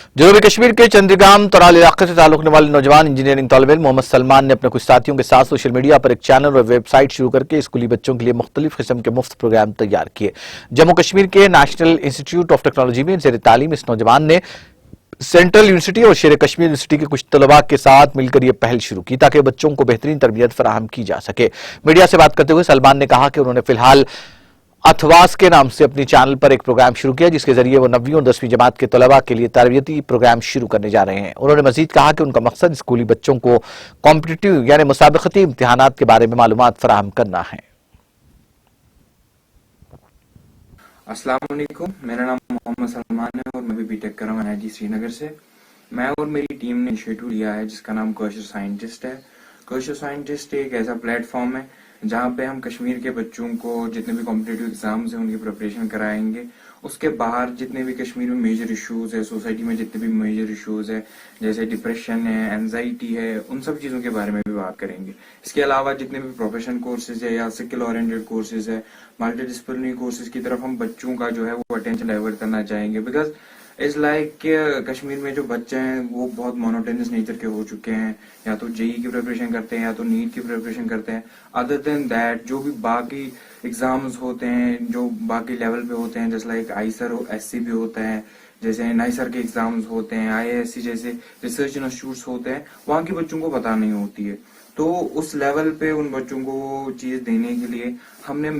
जनूबी कश्मीर के चंद्रगाम तराल इलाके से ताल्लुक रखने वाले नौजवान इंजीनियरिंग तौलबे मोहम्मद सलमान ने अपने कुछ साथियों के साथ सोशल मीडिया पर एक चैनल और वेबसाइट शुरू करके स्कूली बच्चों के लिए मुख्तलिफ किस्म के मुफ्त प्रोग्राम तैयार किए। जम्मू कश्मीर के नेशनल इंस्टीट्यूट ऑफ टेक्नोलॉजी में जेर तालीम इस नौजवान ने सेंट्रल यूनिवर्सिटी और शेर कश्मीर यूनिवर्सिटी के कुछ तलबा के साथ मिलकर यह पहल शुरू की ताकि बच्चों को बेहतरीन तरबियत फराहम की जा सके। मीडिया से बात करते हुए सलमान ने कहा कि उन्होंने फिलहाल अथवास के नाम से अपनी चैनल पर एक प्रोग्राम शुरू किया जिसके जरिए वो 9वीं और 10वीं जमात के तलबा के लिए तरबियती प्रोग्राम शुरू करने जा रहे हैं। उन्होंने मजीद कहा कि उनका मकसद स्कूली बच्चों को कॉम्पिटिटिव यानी मुसाबकती इम्तिहानात के बारे में मालूमात फराहम करना है। अस्सलाम वालेकुम, मेरा नाम मोहम्मद सलमान है और मैं भी बीटेक कर रहा हूँ NIT श्रीनगर से। मैं और मेरी टीम ने इनिशिएटिव लिया है जिसका नाम कौशल साइंटिस्ट है। कौशल साइंटिस्ट एक ऐसा प्लेटफॉर्म है जहाँ पे हम कश्मीर के बच्चों को जितने भी कॉम्पिटिटिव एग्जाम्स हैं उनकी प्रिपरेशन कराएंगे। उसके बाहर जितने भी कश्मीर में मेजर इश्यूज है, सोसाइटी में जितने भी मेजर इश्यूज है जैसे डिप्रेशन है, एंजाइटी है, उन सब चीज़ों के बारे में भी बात करेंगे। इसके अलावा जितने भी प्रोफेशन कोर्सेज है या स्किल ओरिएंटेड कोर्सेज है, मल्टी डिसिप्लिनरी कोर्सेज की तरफ हम बच्चों का जो है वो अटेंशन डाइवर्ट करना चाहेंगे। बिकॉज इट्स लाइक कश्मीर में जो बच्चे हैं वो बहुत मोनोटोनस नेचर के हो चुके हैं, या तो जेई की प्रिपरेशन करते हैं या तो नीट की प्रिपरेशन करते हैं। अदर देन दैट जो भी बाकी एग्जाम्स होते हैं जो बाकी लेवल पे होते हैं जैसे लाइक आईसर हो, SC भी होता है, जैसे नाइसर के एग्जाम्स होते हैं, IISc जैसे रिसर्च इंस्टीट्यूट्स होते हैं, वहाँ के बच्चों को पता नहीं होती है। तो उस लेवल पे उन बच्चों को चीज देने के लिए हमने